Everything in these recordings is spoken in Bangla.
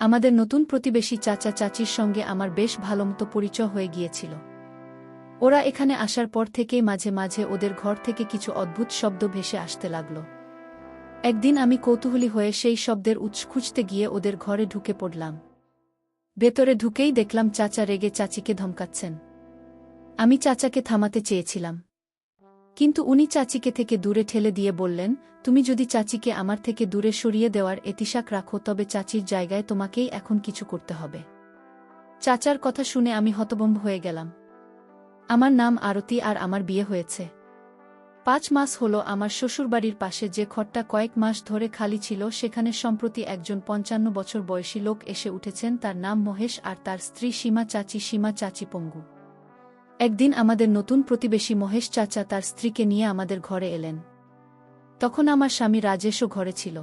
আমাদের নতুন প্রতিবেশী চাচা চাচির সঙ্গে আমার বেশ ভালোমতো পরিচয় হয়ে গিয়েছিল। ওরা এখানে আসার পর থেকেই মাঝে মাঝে ওদের ঘর থেকে কিছু অদ্ভুত শব্দ ভেসে আসতে লাগল। একদিন আমি কৌতূহলী হয়ে সেই শব্দের উৎস খুঁজতে গিয়ে ওদের ঘরে ঢুকে পড়লাম। ভেতরে ঢুকেই দেখলাম চাচা রেগে চাচিকে ধমকাচ্ছেন। আমি চাচাকে থামাতে চেয়েছিলাম, কিন্তু উনি চাচিকে থেকে দূরে ঠেলে দিয়ে বললেন, তুমি যদি চাচিকে আমার থেকে দূরে সরিয়ে দেওয়ার এতিশাক রাখো তবে চাচির জায়গায় তোমাকেই এখন কিছু করতে হবে। চাচার কথা শুনে আমি হতভম্ব হয়ে গেলাম। আমার নাম আরতি আর আমার বিয়ে হয়েছে। 5 মাস হলো আমার শ্বশুরবাড়ির পাশে যে ঘরটা কয়েক মাস ধরে খালি ছিল সেখানে সম্প্রতি একজন 55 বছর বয়সী লোক এসে উঠেছেন। তার নাম মহেশ আর তার স্ত্রী সীমা চাচি পঙ্গু। একদিন আমাদের নতুন প্রতিবেশী মহেশ চাচা তার স্ত্রীকে নিয়ে আমাদের ঘরে এলেন। তখন আমার স্বামী রাজেশও ঘরে ছিল।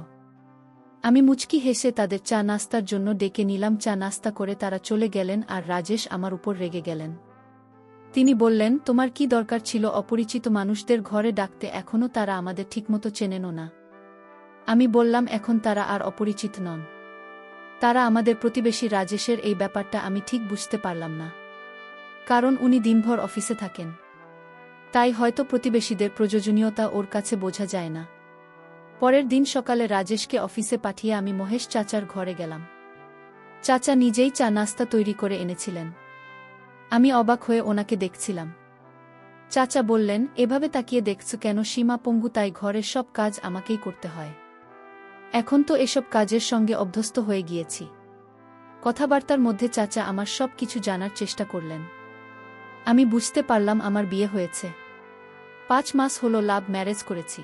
আমি মুচকি হেসে তাদের চা নাস্তার জন্য ডেকে নিলাম। চা নাস্তা করে তারা চলে গেলেন আর রাজেশ আমার উপর রেগে গেলেন। তিনি বললেন, তোমার কি দরকার ছিল অপরিচিত মানুষদের ঘরে ডাকতে? এখনও তারা আমাদের ঠিকমতো চেনেনও না। আমি বললাম, এখন তারা আর অপরিচিত নন, তারা আমাদের প্রতিবেশী। রাজেশের এই ব্যাপারটা আমি ঠিক বুঝতে পারলাম না, কারণ উনি দিনভর অফিসে থাকেন, তাই হয়তো প্রতিবেশীদের প্রয়োজনীয়তা ওর কাছে বোঝা যায় না। পরের দিন সকালে রাজেশকে অফিসে পাঠিয়ে আমি মহেশ চাচার ঘরে গেলাম। চাচা নিজেই চা নাস্তা তৈরি করে এনেছিলেন। আমি অবাক হয়ে ওনাকে দেখছিলাম। চাচা বললেন, এভাবে তাকিয়ে দেখছো কেন সীমা পঙ্গু? তাই ঘরের সব কাজ আমাকেই করতে হয়। এখন তো এসব কাজের সঙ্গে অভ্যস্ত হয়ে গিয়েছি। কথাবার্তার মধ্যে চাচা আমার সব কিছু জানার চেষ্টা করলেন। আমি বুঝতে পারলাম আমার বিয়ে হয়েছে। 5 মাস হলো লাভ ম্যারেজ করেছি,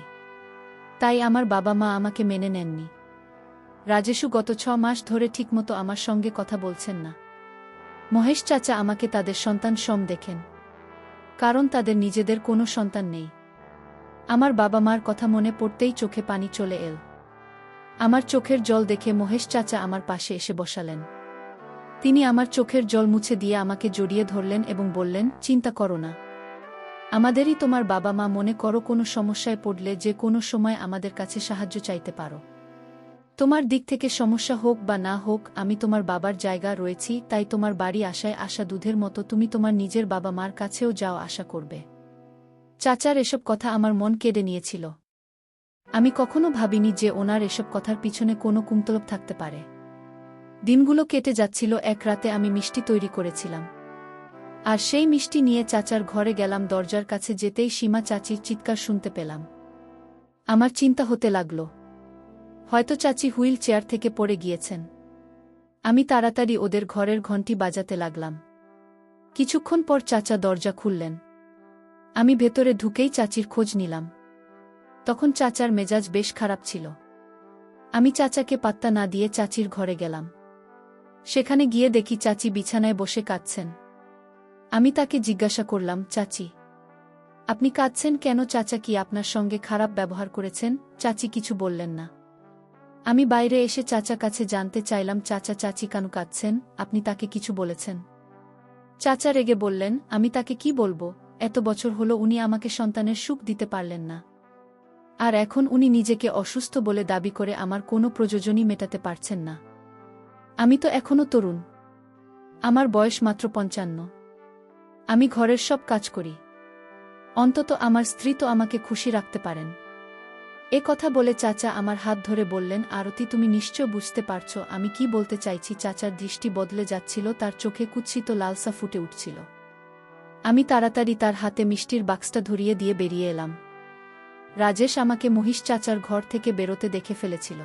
তাই আমার বাবা মা আমাকে মেনে নেননি। রাজেশু গত 6 মাস ধরে ঠিকমতো আমার সঙ্গে কথা বলছেন না। মহেশ চাচা আমাকে তাদের সন্তান সম দেখেন, কারণ তাদের নিজেদের কোনো সন্তান নেই। আমার বাবা মার কথা মনে পড়তেই চোখে পানি চলে এল। আমার চোখের জল দেখে মহেশ চাচা আমার পাশে এসে বসালেন। তিনি আমার চোখের জল মুছে দিয়ে আমাকে জড়িয়ে ধরলেন এবং বললেন, চিন্তা করো না, আমাদেরই তোমার বাবা মা। মনে করো কোনো সমস্যায় পড়লে যে কোনো সময় আমাদের কাছে সাহায্য চাইতে পারো। তোমার দিক থেকে সমস্যা হোক বা না হোক, আমি তোমার বাবার জায়গা রয়েছি। তাই তোমার বাড়ি আসায় আসা দুধের মতো, তুমি তোমার নিজের বাবা মার কাছেও যাও আশা করবে। চাচার এসব কথা আমার মন কেড়ে নিয়েছিল। আমি কখনো ভাবিনি যে ওনার এসব কথার পিছনে কোনো কুমতলব থাকতে পারে। দিনগুলো কেটে যাচ্ছিল। এক রাতে আমি মিষ্টি তৈরি করেছিলাম, আর সেই মিষ্টি নিয়ে চাচার ঘরে গেলাম। দরজার কাছে যেতেই সীমা চাচির চিৎকার শুনতে পেলাম। আমার চিন্তা হতে লাগল, হয়তো চাচি হুইল চেয়ার থেকে পড়ে গিয়েছেন। আমি তাড়াতাড়ি ওদের ঘরের ঘণ্টি বাজাতে লাগলাম। কিছুক্ষণ পর চাচা দরজা খুললেন। আমি ভেতরে ঢুকেই চাচির খোঁজ নিলাম। তখন চাচার মেজাজ বেশ খারাপ ছিল। আমি চাচাকে পাত্তা না দিয়ে চাচির ঘরে গেলাম। সেখানে গিয়ে দেখি চাচি বিছানায় বসে কাঁদছেন। আমি তাকে জিজ্ঞাসা করলাম, চাচি, আপনি কাঁদছেন কেন? চাচা কি আপনার সঙ্গে খারাপ ব্যবহার করেছেন? চাচি কিছু বললেন না। আমি বাইরে এসে চাচা কাছে জানতে চাইলাম, চাচি কেন কাঁদছেন? আপনি তাকে কিছু বলেছেন? চাচা রেগে বললেন, আমি তাকে কি বলবো? এত বছর হলো উনি আমাকে সন্তানের সুখ দিতে পারলেন না, আর এখন উনি নিজেকে অসুস্থ বলে দাবি করে আমার কোনো প্রয়োজনই মেটাতে পারছেন না। আমি তো এখনো তরুণ, আমার বয়স মাত্র 55। আমি ঘরের সব কাজ করি, অন্তত আমার স্ত্রী তো আমাকে খুশি রাখতে পারেন। এ কথা বলে চাচা আমার হাত ধরে বললেন, আরতি, তুমি নিশ্চয় বুঝতে পারছ আমি কি বলতে চাইছি। চাচার দৃষ্টি বদলে যাচ্ছিল, তার চোখে কুৎসিত লালসা ফুটে উঠছিল। আমি তাড়াতাড়ি তার হাতে মিষ্টির বাক্সটা ধরিয়ে দিয়ে বেরিয়ে এলাম। রাজেশ আমাকে মহিষ চাচার ঘর থেকে বেরোতে দেখে ফেলেছিল,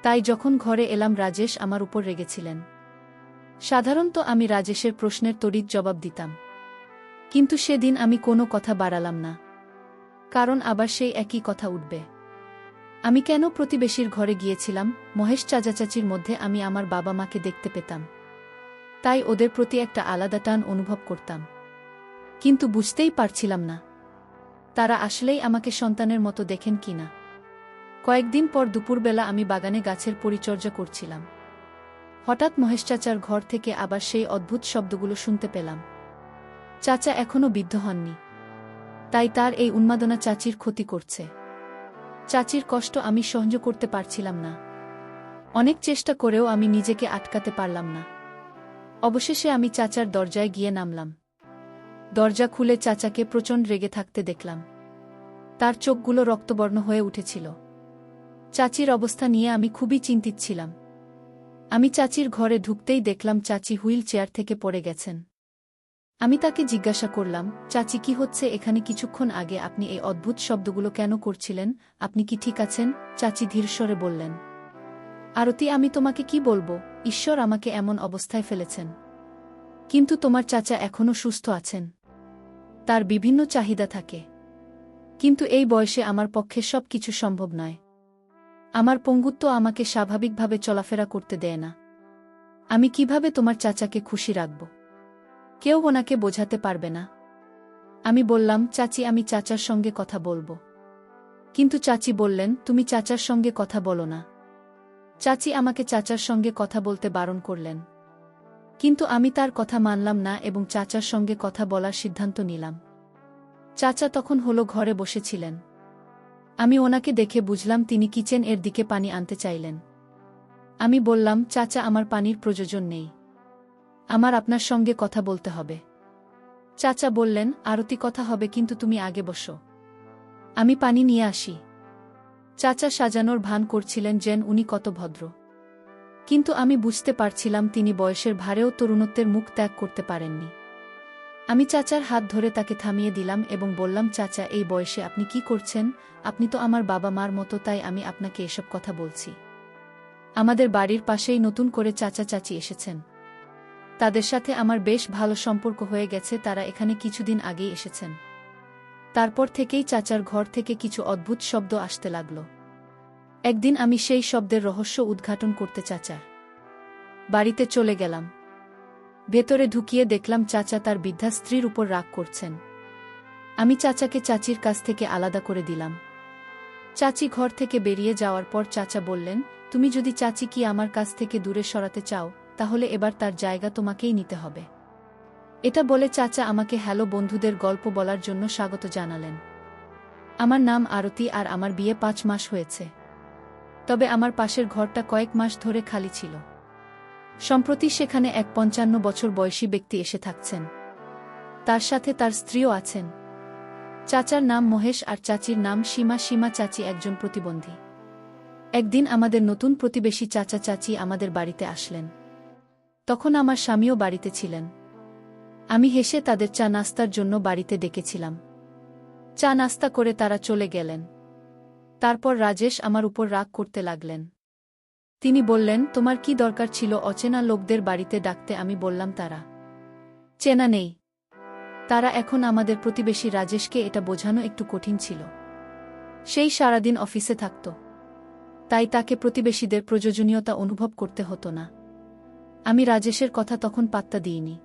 তাই যখন ঘরে এলাম রাজেশ আমার উপর রেগেছিলেন। সাধারণত আমি রাজেশের প্রশ্নের তড়িৎ জবাব দিতাম, কিন্তু সেদিন আমি কোনো কথা বাড়ালাম না, কারণ আবার সেই একই কথা উঠবে। আমি কেন প্রতিবেশীর ঘরে গিয়েছিলাম? মহেশ চাচাচির মধ্যে আমি আমার বাবা মাকে দেখতে পেতাম, তাই ওদের প্রতি একটা আলাদা টান অনুভব করতাম, কিন্তু বুঝতেই পারছিলাম না তারা আসলেই আমাকে সন্তানের মতো দেখেন কিনা। কয়েকদিন পর দুপুরবেলা আমি বাগানে গাছের পরিচর্যা করছিলাম। হঠাৎ মহেশ চাচার ঘর থেকে আবার সেই অদ্ভুত শব্দগুলো শুনতে পেলাম। চাচা এখনও বৃদ্ধ হননি, তাই তার এই উন্মাদনা চাচির ক্ষতি করছে। চাচির কষ্ট আমি সহ্য করতে পারছিলাম না। অনেক চেষ্টা করেও আমি নিজেকে আটকাতে পারলাম না। অবশেষে আমি চাচার দরজায় গিয়ে নামলাম। দরজা খুলে চাচাকে প্রচণ্ড রেগে থাকতে দেখলাম। তার চোখগুলো রক্তবর্ণ হয়ে উঠেছিল। চাচির অবস্থা নিয়ে আমি খুবই চিন্তিত ছিলাম। আমি চাচির ঘরে ঢুকতেই দেখলাম চাচি হুইল চেয়ার থেকে পড়ে গেছেন। আমি তাকে জিজ্ঞাসা করলাম, চাচি কি হচ্ছে এখানে? কিছুক্ষণ আগে আপনি এই অদ্ভুত শব্দগুলো কেন করছিলেন? আপনি কি ঠিক আছেন? চাচি ধীরস্বরে বললেন, আরতি, আমি তোমাকে কি বলবো, ঈশ্বর আমাকে এমন অবস্থায় ফেলেছেন। কিন্তু তোমার চাচা এখনও সুস্থ আছেন। তার বিভিন্ন চাহিদা থাকে। কিন্তু এই বয়সে আমার পক্ষে সব কিছু সম্ভব নয়। আমার পঙ্গুত্ব আমাকে স্বাভাবিকভাবে চলাফেরা করতে দেয় না। আমি কিভাবে তোমার চাচাকে খুশি রাখব? কেউ ওনাকে বোঝাতে পারবে না। আমি বললাম, চাচি, আমি চাচার সঙ্গে কথা বলবো। কিন্তু চাচি বললেন, তুমি চাচার সঙ্গে কথা বলো না। চাচি আমাকে চাচার সঙ্গে কথা বলতে বারণ করলেন। কিন্তু আমি তার কথা মানলাম না এবং চাচার সঙ্গে কথা বলার সিদ্ধান্ত নিলাম। চাচা তখন ঘরে বসেছিলেন। আমি ওনাকে দেখে বুঝলাম তিনি কিচেন এর দিকে পানি আনতে চাইলেন। আমি বললাম, চাচা, আমার পানির প্রয়োজন নেই। আমার আপনার সঙ্গে কথা বলতে হবে। চাচা বললেন, আরতি, কথা হবে, কিন্তু তুমি আগে বসো, আমি পানি নিয়ে আসি। চাচা সাজানোর ভান করছিলেন যেন উনি কত ভদ্র। কিন্তু আমি বুঝতে পারছিলাম তিনি বয়সের ভারেও তরুণত্বের মুখ ত্যাগ করতে পারেননি। আমি চাচার হাত ধরে তাকে থামিয়ে দিলাম এবং বললাম, চাচা, এই বয়সে আপনি কি করছেন? আপনি তো আমার বাবা মার মতো, তাই আমি আপনাকে এসব কথা বলছি। আমাদের বাড়ির পাশেই নতুন করে চাচা চাচি এসেছেন। তাদের সাথে আমার বেশ ভালো সম্পর্ক হয়ে গেছে। তারা এখানে কিছুদিন আগেই এসেছেন। তারপর থেকেই চাচার ঘর থেকে কিছু অদ্ভুত শব্দ আসতে লাগল। একদিন আমি সেই শব্দের রহস্য উদ্ঘাটন করতে চাচার বাড়িতে চলে গেলাম। ভেতরে ঢুকিয়ে দেখলাম চাচা তার বৃদ্ধা স্ত্রীর উপর রাগ করছেন। আমি চাচাকে চাচির কাছ থেকে আলাদা করে দিলাম। চাচি ঘর থেকে বেরিয়ে যাওয়ার পর চাচা বললেন, তুমি যদি চাচি কি আমার কাছ থেকে দূরে সরাতে চাও, তাহলে এবার তার জায়গা তোমাকেই নিতে হবে। এটা বলে চাচা আমাকে হ্যালো বন্ধুদের গল্প বলার জন্য স্বাগত জানালেন। আমার নাম আরতি আর আমার বিয়ে 5 মাস হয়েছে। তবে আমার পাশের ঘরটা কয়েক মাস ধরে খালি ছিল। সম্প্রতি সেখানে এক 55 বছর বয়সী ব্যক্তি এসে থাকছেন। তার সাথে তার স্ত্রীও আছেন। চাচার নাম মহেশ আর চাচির নাম সীমা। সীমা চাচি একজন প্রতিবন্ধী। একদিন আমাদের নতুন প্রতিবেশী চাচা চাচি আমাদের বাড়িতে আসলেন। তখন আমার স্বামীও বাড়িতে ছিলেন। আমি হেসে তাদের চা নাস্তার জন্য বাড়িতে ডেকেছিলাম। চা নাস্তা করে তারা চলে গেলেন। তারপর রাজেশ আমার উপর রাগ করতে লাগলেন। তিনি বললেন, তোমার কি দরকার ছিল অচেনা লোকদের বাড়িতে ডাকতে? আমি বললাম, তারা চেনা নেই। তারা এখন আমাদের প্রতিবেশী। রাজেশকে এটা বোঝানো একটু কঠিন ছিল। সেই সারাদিন অফিসে থাকত, তাই তাকে প্রতিবেশীদের প্রয়োজনীয়তা অনুভব করতে হতো না। আমি রাজেশের কথা তখন পাত্তা দিইনি।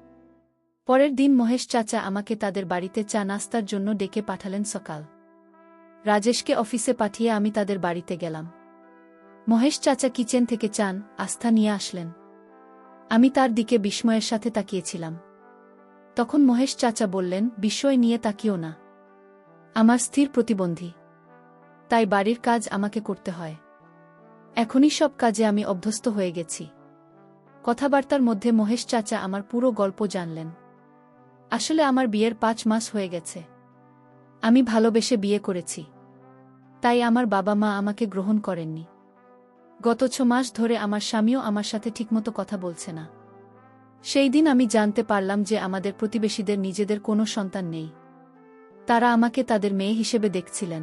পরের দিন মহেশ চাচা আমাকে তাদের বাড়িতে চা নাস্তার জন্য ডেকে পাঠালেন। সকাল রাজেশকে অফিসে পাঠিয়ে আমি তাদের বাড়িতে গেলাম। মহেশ চাচা কিচেন থেকে চান আস্থা নিয়ে আসলেন। আমি তার দিকে বিস্ময়ের সাথে তাকিয়েছিলাম। তখন মহেশ চাচা বললেন, বিস্ময় নিয়ে তাকিও না, আমার স্থির প্রতিবন্ধী, তাই বাড়ির কাজ আমাকে করতে হয়। এখনই সব কাজে আমি অভ্যস্ত হয়ে গেছি। কথাবার্তার মধ্যে মহেশ চাচা আমার পুরো গল্প জানলেন। আসলে আমার বিয়ের 5 মাস হয়ে গেছে। আমি ভালোবেসে বিয়ে করেছি, তাই আমার বাবা মা আমাকে গ্রহণ করেননি। গত 6 মাস ধরে আমার স্বামীও আমার সাথে ঠিকমতো কথা বলছে না। সেই দিন আমি জানতে পারলাম যে আমাদের প্রতিবেশীদের নিজেদের কোনো সন্তান নেই। তারা আমাকে তাদের মেয়ে হিসেবে দেখছিলেন।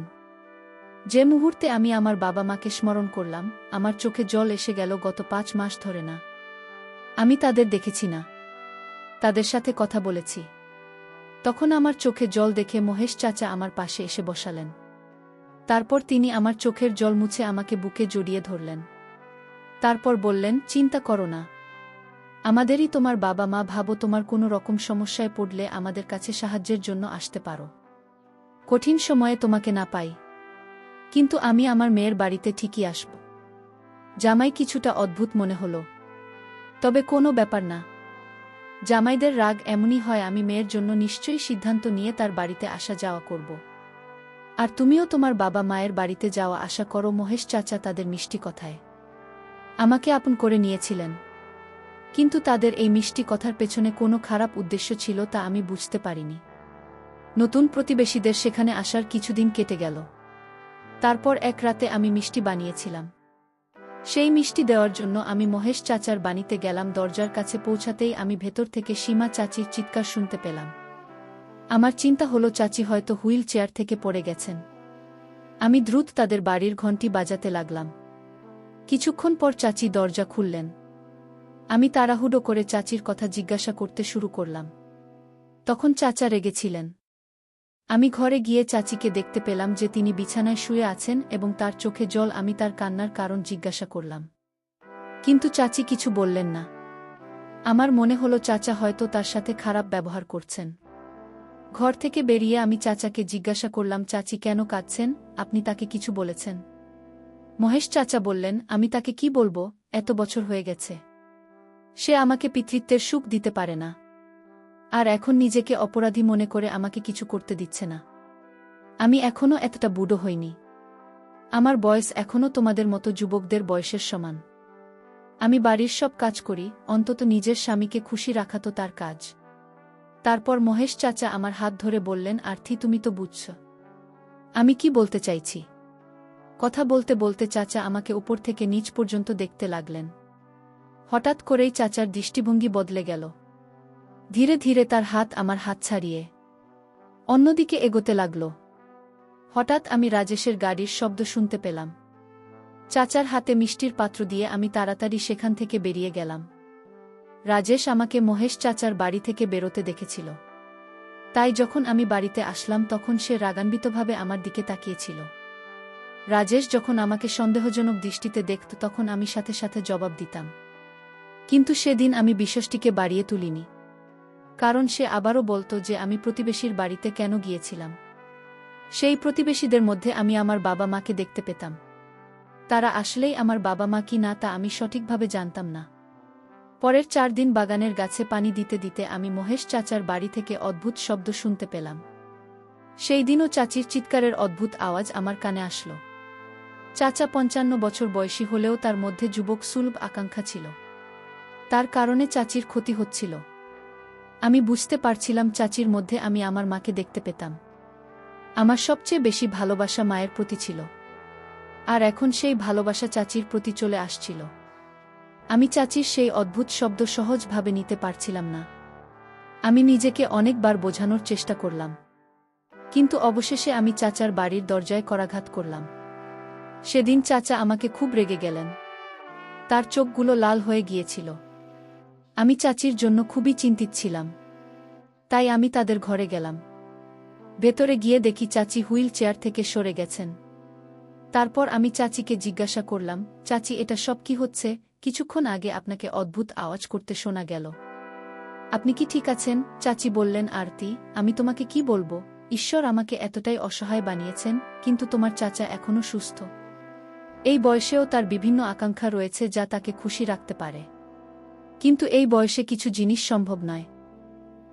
যে মুহূর্তে আমি আমার বাবা মাকে স্মরণ করলাম, আমার চোখে জল এসে গেল। গত 5 মাস ধরে না আমি তাদের দেখেছি, না তাদের সাথে কথা বলেছি। তখন আমার চোখে জল দেখে মহেশ চাচা আমার পাশে এসে বসালেন। তারপর তিনি আমার চোখের জল মুছে আমাকে বুকে জড়িয়ে ধরলেন। তারপর বললেন, চিন্তা করো না, আমাদেরই তোমার বাবা মা। ভাবো, তোমার কোনো রকম সমস্যায় পড়লে আমাদের কাছে সাহায্যের জন্য আসতে পারো। কঠিন সময়ে তোমাকে না পাই, কিন্তু আমি আমার মেয়ের বাড়িতে ঠিকই আসব। জামাই কিছুটা অদ্ভুত মনে হলো, তবে কোনো ব্যাপার না। জামাইদের রাগ এমনই হয়। আমি মেয়ের জন্য নিশ্চয়ই সিদ্ধান্ত নিয়ে তার বাড়িতে আসা যাওয়া করব। আর তুমিও তোমার বাবা মায়ের বাড়িতে যাওয়া আশা করো। মহেশ চাচা তাদের মিষ্টি কথায় আমাকে আপন করে নিয়েছিলেন। কিন্তু তাদের এই মিষ্টি কথার পেছনে কোনো খারাপ উদ্দেশ্য ছিল তা আমি বুঝতে পারিনি। নতুন প্রতিবেশীদের সেখানে আসার কিছুদিন কেটে গেল। তারপর এক রাতে আমি মিষ্টি বানিয়েছিলাম। সেই মিষ্টি দেওয়ার জন্য আমি মহেশ চাচার বাড়িতে গেলাম। দরজার কাছে পৌঁছাতেই আমি ভেতর থেকে সীমা চাচির চিৎকার শুনতে পেলাম। আমার চিন্তা হলো চাচি হয়তো হুইল চেয়ার থেকে পড়ে গেছেন। আমি দ্রুত তাদের বাড়ির ঘণ্টি বাজাতে লাগলাম। কিছুক্ষণ পর চাচি দরজা খুললেন। আমি তাড়াহুড়ো করে চাচির কথা জিজ্ঞাসা করতে শুরু করলাম। তখন চাচা রেগেছিলেন। আমি ঘরে গিয়ে চাচিকে দেখতে পেলাম যে তিনি বিছানায় শুয়ে আছেন এবং তার চোখে জল। আমি তার কান্নার কারণ জিজ্ঞাসা করলাম, কিন্তু চাচি কিছু বললেন না। আমার মনে হলো চাচা হয়তো তার সাথে খারাপ ব্যবহার করছেন। ঘর থেকে বেরিয়ে আমি চাচাকে জিজ্ঞাসা করলাম, চাচি কেন কাঁদছেন? আপনি তাকে কিছু বলেছেন? মহেশ চাচা বললেন, আমি তাকে কি বলবো, এত বছর হয়ে গেছে। সে আমাকে পিতৃত্বের সুখ দিতে পারে না, আর এখন নিজেকে অপরাধী মনে করে আমাকে কিছু করতে দিচ্ছে না। আমি এখনও এতটা বুড়ো হইনি। আমার বয়স এখনও তোমাদের মতো যুবকদের বয়সের সমান। আমি বাড়ির সব কাজ করি, অন্তত নিজের স্বামীকে খুশি রাখা তো তার কাজ। তারপর মহেশ চাচা আমার হাত ধরে বললেন, আরতি তুমি তো বুঝছ আমি কি বলতে চাইছি। কথা বলতে বলতে চাচা আমাকে উপর থেকে নিচ পর্যন্ত দেখতে লাগলেন। হঠাৎ করেই চাচার দৃষ্টিভঙ্গি বদলে গেল। ধীরে ধীরে তার হাত আমার হাত ছাড়িয়ে অন্যদিকে এগোতে লাগল। হঠাৎ আমি রাজেশের গাড়ির শব্দ শুনতে পেলাম। চাচার হাতে মিষ্টির পাত্র দিয়ে আমি তাড়াতাড়ি সেখান থেকে বেরিয়ে গেলাম। রাজেশ আমাকে মহেশ চাচার বাড়ি থেকে বেরোতে দেখেছিল। তাই যখন আমি বাড়িতে আসলাম তখন সে রাগান্বিতভাবে আমার দিকে তাকিয়েছিল। রাজেশ যখন আমাকে সন্দেহজনক দৃষ্টিতে দেখত তখন আমি সাথে সাথে জবাব দিতাম। কিন্তু সেদিন আমি বিষয়টিকে বাড়িয়ে তুলিনি, কারণ সে আবারও বলতো যে আমি প্রতিবেশীর বাড়িতে কেন গিয়েছিলাম। সেই প্রতিবেশীদের মধ্যে আমি আমার বাবা মাকে দেখতে পেতাম। তারা আসলেই আমার বাবা মা কি না তা আমি সঠিকভাবে জানতাম না। পরের 4 দিন বাগানের গাছে পানি দিতে দিতে আমি মহেশ চাচার বাড়ি থেকে অদ্ভুত শব্দ শুনতে পেলাম। সেই দিনও চাচির চিৎকারের অদ্ভুত আওয়াজ আমার কানে আসলো। চাচা 55 বছর বয়সী হলেও তার মধ্যে যুবক সুলভ আকাঙ্ক্ষা ছিল। তার কারণে চাচির ক্ষতি হচ্ছিল। আমি বুঝতে পারছিলাম চাচির মধ্যে আমি আমার মাকে দেখতে পেতাম। আমার সবচেয়ে বেশি ভালোবাসা মায়ের প্রতি ছিল, আর এখন সেই ভালোবাসা চাচির প্রতি চলে আসছিল। আমি চাচির সেই অদ্ভুত শব্দ সহজভাবে নিতে পারছিলাম না। আমি নিজেকে অনেকবার বোঝানোর চেষ্টা করলাম, কিন্তু অবশেষে আমি চাচার বাড়ির দরজায় করাঘাত করলাম। সেদিন চাচা আমাকে খুব রেগে গেলেন। তার চোখগুলো লাল হয়ে গিয়েছিল। আমি চাচির জন্য খুবই চিন্তিত ছিলাম। তাই আমি তাদের ঘরে গেলাম। ভেতরে গিয়ে দেখি চাচি হুইল চেয়ার থেকে সরে গেছেন। তারপর আমি চাচিকে জিজ্ঞাসা করলাম, চাচি এটা সব কি হচ্ছে? কিছুক্ষণ আগে আপনাকে অদ্ভুত আওয়াজ করতে শোনা গেল। আপনি কি ঠিক আছেন? চাচি বললেন, আরতি, আমি তোমাকে কি বলবো, ঈশ্বর আমাকে এতটাই অসহায় বানিয়েছেন, কিন্তু তোমার চাচা এখনও সুস্থ। এই বয়সেও তার বিভিন্ন আকাঙ্ক্ষা রয়েছে যা তাকে খুশি রাখতে পারে। কিন্তু এই বয়সে কিছু জিনিস সম্ভব নয়।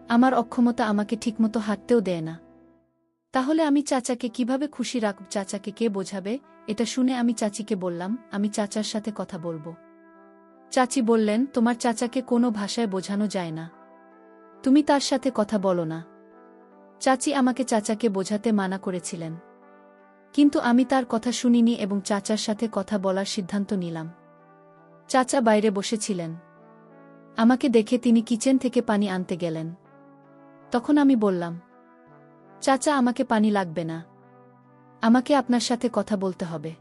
আমার অক্ষমতা আমাকে ঠিকমতো হাঁটতেও দেয় না। তাহলে আমি চাচাকে কিভাবে খুশি রাখব? চাচাকে কে বোঝাবে? এটা শুনে আমি চাচিকে বললাম, আমি চাচার সাথে কথা বলবো। চাচি বললেন, তোমার চাচাকে কোনো ভাষায় বোঝানো যায় না। তুমি তার সাথে কথা বলো না। চাচি আমাকে চাচাকে বোঝাতে মানা করেছিলেন, কিন্তু আমি তার কথা শুনিনি এবং চাচার সাথে কথা বলার সিদ্ধান্ত নিলাম। চাচা বাইরে বসেছিলেন। আমাকে দেখে তিনি কিচেন থেকে পানি আনতে গেলেন। তখন আমি বললাম, চাচা, আমাকে পানি লাগবে না, আমাকে আপনার সাথে কথা বলতে হবে।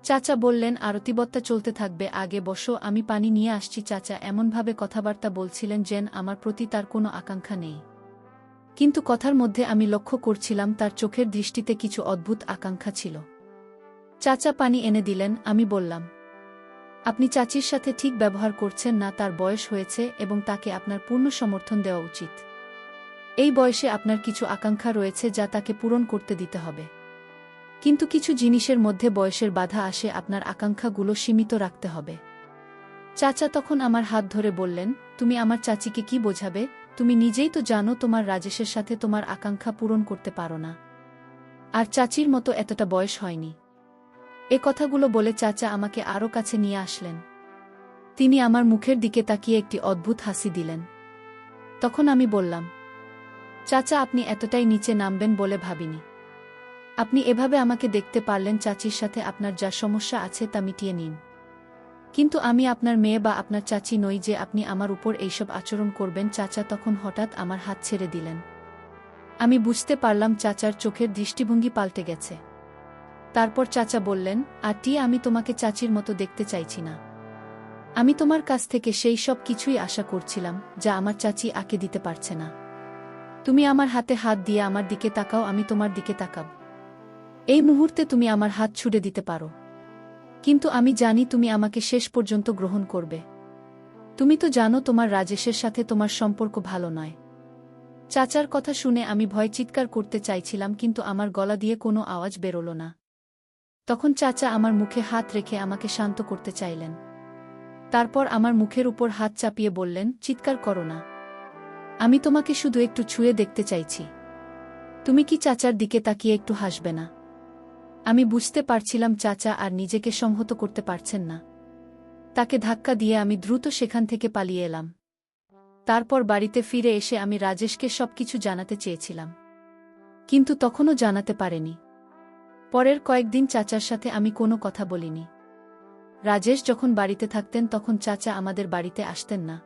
চাচা বললেন, আরতিবত্তা চলতে থাকবে, আগে বসো, আমি পানি নিয়ে আসছি। চাচা এমনভাবে কথাবার্তা বলছিলেন যেন আমার প্রতি তার কোনো আকাঙ্ক্ষা নেই, কিন্তু কথার মধ্যে আমি লক্ষ্য করছিলাম তার চোখের দৃষ্টিতে কিছু অদ্ভুত আকাঙ্ক্ষা ছিল। চাচা পানি এনে দিলেন। আমি বললাম, আপনি চাচির সাথে ঠিক ব্যবহার করছেন না। তার বয়স হয়েছে এবং তাকে আপনার পূর্ণ সমর্থন দেওয়া উচিত। এই বয়সে আপনার কিছু আকাঙ্ক্ষা রয়েছে যা তাকে পূরণ করতে দিতে হবে, কিন্তু কিছু জিনিসের মধ্যে বয়সের বাধা আসে, আপনার আকাঙ্ক্ষাগুলো সীমিত রাখতে হবে। চাচা তখন আমার হাত ধরে বললেন, তুমি আমার চাচিকে কি বোঝাবে? তুমি নিজেই তো জানো তোমার রাজেশের সাথে তোমার আকাঙ্ক্ষা পূরণ করতে পারো না, আর চাচির মতো এতটা বয়স হয়নি। এ কথাগুলো বলে চাচা আমাকে আরও কাছে নিয়ে আসলেন। তিনি আমার মুখের দিকে তাকিয়ে একটি অদ্ভুত হাসি দিলেন। তখন আমি বললাম, চাচা, আপনি এতটাই নিচে নামবেন বলে ভাবিনি। আপনি এভাবে আমাকে দেখতে পারলেন, চাচির সাথে আপনার যা সমস্যা আছে তা মিটিয়ে নিন। কিন্তু আমি আপনার মেয়ে বা আপনার চাচি নই যে আপনি আমার উপর এইসব আচরণ করবেন। চাচা তখন হঠাৎ আমার হাত ছেড়ে দিলেন। আমি বুঝতে পারলাম চাচার চোখের দৃষ্টিভঙ্গি পাল্টে গেছে। তারপর চাচা বললেন, আটি, আমি তোমাকে চাচির মতো দেখতে চাইছি না। আমি তোমার কাছ থেকে সেই সব কিছুই আশা করছিলাম যা আমার চাচি আঁকে দিতে পারছে না। তুমি আমার হাতে হাত দিয়ে আমার দিকে তাকাও, আমি তোমার দিকে তাকাব। এই মুহূর্তে তুমি আমার হাত ছুড়ে দিতে পারো, কিন্তু আমি জানি তুমি আমাকে শেষ পর্যন্ত গ্রহণ করবে। তুমি তো জানো তোমার রাজেশের সাথে তোমার সম্পর্ক ভালো নয়। চাচার কথা শুনে আমি ভয় চিৎকার করতে চাইছিলাম, কিন্তু আমার গলা দিয়ে কোনো আওয়াজ বেরোল না। তখন চাচা আমার মুখে হাত রেখে আমাকে শান্ত করতে চাইলেন। তারপর আমার মুখের উপর হাত চাপিয়ে বললেন, চিৎকার করো না। আমি তোমাকে শুধু একটু ছুঁয়ে দেখতে চাইছি। তুমি কি চাচার দিকে তাকিয়ে একটু হাসবে না? আমি বুঝতে পারছিলাম চাচা আর নিজেকে সংহত করতে পারছেন না। তাকে ধাক্কা দিয়ে আমি দ্রুত সেখান থেকে পালিয়ে এলাম। তারপর বাড়িতে ফিরে এসে আমি রাজেশকে সবকিছু জানাতে চেয়েছিলাম, কিন্তু তখনও জানাতে পারেনি। পরের কয়েকদিন চাচার সাথে আমি কোনো কথা বলিনি। রাজেশ যখন বাড়িতে থাকতেন তখন চাচা আমাদের বাড়িতে আসতেন না।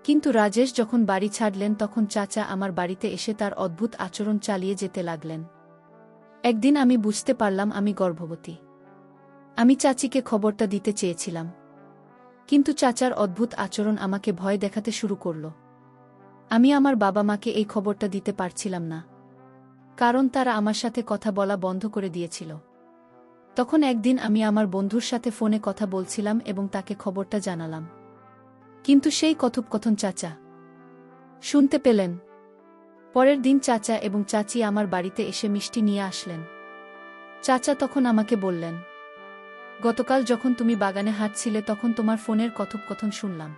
কিন্তু রাজেশ যখন বাড়ি ছাড়লেন তখন চাচা আমার বাড়িতে এসে তার অদ্ভুত আচরণ চালিয়ে যেতে লাগলেন। একদিন আমি বুঝতে পারলাম আমি গর্ভবতী। আমি চাচিকে খবরটা দিতে চেয়েছিলাম, কিন্তু চাচার অদ্ভুত আচরণ আমাকে ভয় দেখাতে শুরু করল। আমি আমার বাবা মাকে এই খবরটা দিতে পারছিলাম না, কারণ তারা আমার সাথে কথা বলা বন্ধ করে দিয়েছিল। তখন একদিন আমি আমার বন্ধুর সাথে ফোনে কথা বলছিলাম এবং তাকে খবরটা জানালাম, কিন্তু সেই কথোপকথন চাচা শুনতে পেলেন। পরের দিন চাচা এবং চাচি আমার বাড়িতে এসে মিষ্টি নিয়ে আসলেন। চাচা তখন আমাকে বললেন, গতকাল যখন তুমি বাগানে হাঁটছিলে তখন তোমার ফোনের কথোপকথন শুনলাম।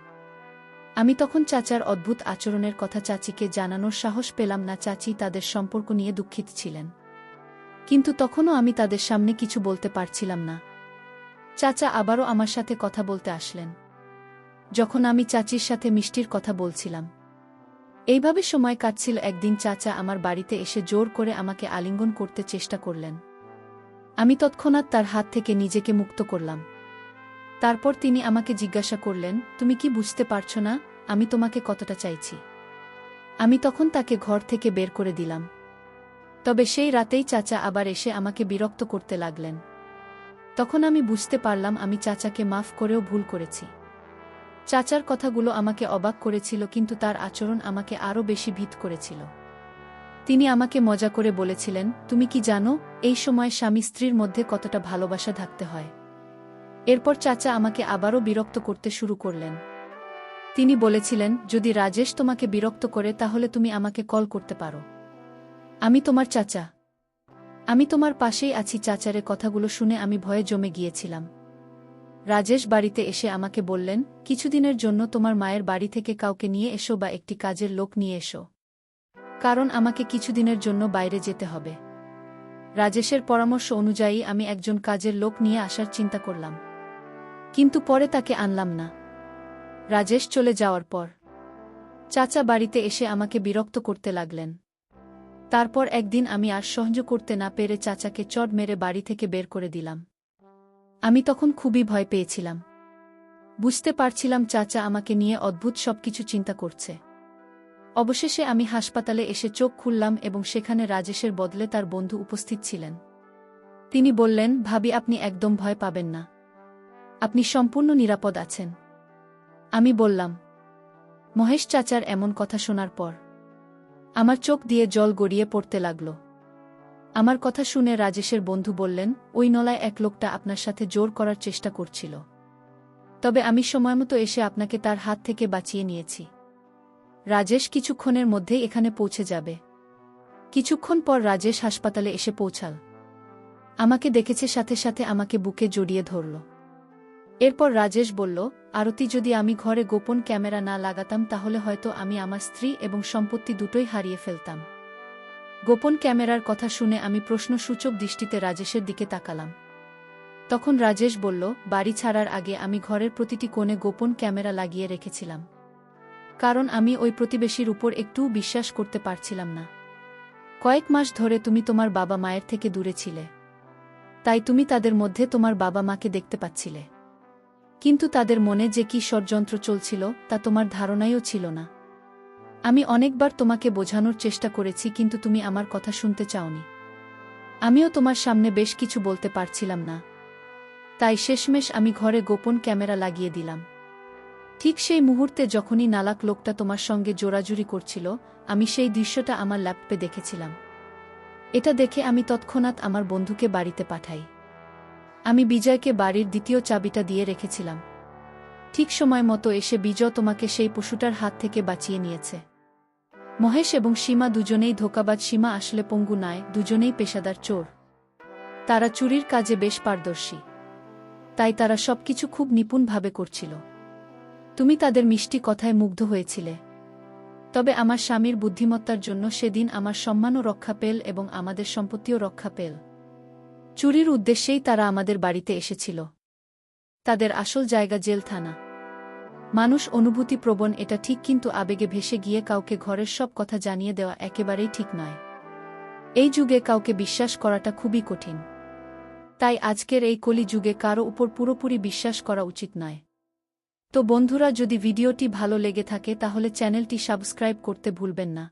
আমি তখন চাচার অদ্ভুত আচরণের কথা চাচিকে জানানোর সাহস পেলাম না। চাচি তাদের সম্পর্ক নিয়ে দুঃখিত ছিলেন, কিন্তু তখনও আমি তাদের সামনে কিছু বলতে পারছিলাম না। চাচা আবারও আমার সাথে কথা বলতে আসলেন, যখন আমি চাচির সাথে মিষ্টির কথা বলছিলাম। এইভাবে সময় কাটছিল। একদিন চাচা আমার বাড়িতে এসে জোর করে আমাকে আলিঙ্গন করতে চেষ্টা করলেন। আমি তৎক্ষণাৎ তার হাত থেকে নিজেকে মুক্ত করলাম। তারপর তিনি আমাকে জিজ্ঞাসা করলেন, তুমি কি বুঝতে পারছো না আমি তোমাকে কতটা চাইছি? আমি তখন তাকে ঘর থেকে বের করে দিলাম। তবে সেই রাতেই চাচা আবার এসে আমাকে বিরক্ত করতে লাগলেন। তখন আমি বুঝতে পারলাম আমি চাচাকে মাফ করেও ভুল করেছি। চাচার কথাগুলো আমাকে অবাক করেছিল, কিন্তু তার আচরণ আমাকে আরও বেশি ভীত করেছিল। তিনি আমাকে মজা করে বলেছিলেন, তুমি কি জানো এই সময় স্বামী স্ত্রীর মধ্যে কতটা ভালোবাসা থাকতে হয়? এরপর চাচা আমাকে আবারও বিরক্ত করতে শুরু করলেন। তিনি বলেছিলেন, যদি রাজেশ তোমাকে বিরক্ত করে তাহলে তুমি আমাকে কল করতে পারো। আমি তোমার চাচা, আমি তোমার পাশেই আছি। চাচারের কথাগুলো শুনে আমি ভয়ে জমে গিয়েছিলাম। রাজেশ বাড়িতে এসে আমাকে বললেন, কিছুদিনের জন্য তোমার মায়ের বাড়ি থেকে কাউকে নিয়ে এসো বা একটি কাজের লোক নিয়ে এসো, কারণ আমাকে কিছুদিনের জন্য বাইরে যেতে হবে। রাজেশের পরামর্শ অনুযায়ী আমি একজন কাজের লোক নিয়ে আসার চিন্তা করলাম, কিন্তু পরে তাকে আনলাম না। রাজেশ চলে যাওয়ার পর চাচা বাড়িতে এসে আমাকে বিরক্ত করতে লাগলেন। তারপর একদিন আমি আর সহ্য করতে না পেরে চাচাকে চড় মেরে বাড়ি থেকে বের করে দিলাম। আমি তখন খুবই ভয় পেয়েছিলাম। বুঝতে পারছিলাম চাচা আমাকে নিয়ে অদ্ভুত সবকিছু চিন্তা করছে। অবশেষে আমি হাসপাতালে এসে চোখ খুললাম এবং সেখানে রাজেশের বদলে তার বন্ধু উপস্থিত ছিলেন। তিনি বললেন, ভাবি, আপনি একদম ভয় পাবেন না, আপনি সম্পূর্ণ নিরাপদ আছেন। আমি বললাম, মহেশ চাচার এমন কথা শোনার পর আমার চোখ দিয়ে জল গড়িয়ে পড়তে লাগল। আমার কথা শুনে রাজেশের বন্ধু বললেন, ওই নলায় এক লোকটা আপনার সাথে জোর করার চেষ্টা করছিল, তবে আমি সময়মতো এসে আপনাকে তার হাত থেকে বাঁচিয়ে নিয়েছি। রাজেশ কিছুক্ষণের মধ্যেই এখানে পৌঁছে যাবে। কিছুক্ষণ পর রাজেশ হাসপাতালে এসে পৌঁছাল। আমাকে দেখেছে, সাথে সাথে আমাকে বুকে জড়িয়ে ধরল। এরপর রাজেশ বলল, আরতি, যদি আমি ঘরে গোপন ক্যামেরা না লাগাতাম তাহলে হয়তো আমি আমার স্ত্রী এবং সম্পত্তি দুটোই হারিয়ে ফেলতাম। গোপন ক্যামেরার কথা শুনে আমি প্রশ্নসূচক দৃষ্টিতে রাজেশের দিকে তাকালাম। তখন রাজেশ বলল, বাড়ি ছাড়ার আগে আমি ঘরের প্রতিটি কোণে গোপন ক্যামেরা লাগিয়ে রেখেছিলাম। কারণ আমি ওই প্রতিবেশীর উপর একটুও বিশ্বাস করতে পারছিলাম না। কয়েক মাস ধরে তুমি তোমার বাবা মায়ের থেকে দূরে ছিলে। তাই তুমি তাদের মধ্যে তোমার বাবা মাকে দেখতে পাচ্ছিলে। কিন্তু তাদের মনে যে কি ষড়যন্ত্র চলছিল তা তোমার ধারণাইও ছিল না। আমি অনেকবার তোমাকে বোঝানোর চেষ্টা করেছি, কিন্তু তুমি আমার কথা শুনতে চাওনি। আমিও তোমার সামনে বেশ কিছু বলতে পারছিলাম না। তাই শেষমেশ আমি ঘরে গোপন ক্যামেরা লাগিয়ে দিলাম। ঠিক সেই মুহূর্তে যখনই নালাক লোকটা তোমার সঙ্গে জোরাজুরি করছিল, আমি সেই দৃশ্যটা আমার ল্যাপটপে দেখেছিলাম। এটা দেখে আমি তৎক্ষণাৎ আমার বন্ধুকে বাড়িতে পাঠাই। আমি বিজয়কে বাড়ির দ্বিতীয় চাবিটা দিয়ে রেখেছিলাম। ঠিক সময় মতো এসে বিজয় তোমাকে সেই পশুটার হাত থেকে বাঁচিয়ে নিয়েছে। মহেশ এবং সীমা দুজনেই ধোঁকাবাজ। সীমা আসলে পঙ্গু নয়, দুজনেই পেশাদার চোর। তারা চুরির কাজে বেশ পারদর্শী। তাই তারা সবকিছু খুব নিপুণভাবে করছিল। তুমি তাদের মিষ্টি কথায় মুগ্ধ হয়েছিলে। তবে আমার স্বামীর বুদ্ধিমত্তার জন্য সেদিন আমার সম্মানও রক্ষা পেল এবং আমাদের সম্পত্তিও রক্ষা পেল। চুরির উদ্দেশ্যেই তারা আমাদের বাড়িতে এসেছিল। তাদের আসল জায়গা জেল থানা। মানুষ অনুভূতিপ্রবণ, এটা ঠিক, কিন্তু আবেগে ভেসে গিয়ে কাউকে ঘরের সব কথা জানিয়ে দেওয়া একেবারেই ঠিক নয়। এই যুগে কাউকে বিশ্বাস করাটা খুবই কঠিন। তাই আজকের এই কলি যুগে কারো উপর পুরোপুরি বিশ্বাস করা উচিত নয়। তো বন্ধুরা, যদি ভিডিওটি ভালো লেগে থাকে তাহলে চ্যানেলটি সাবস্ক্রাইব করতে ভুলবেন না।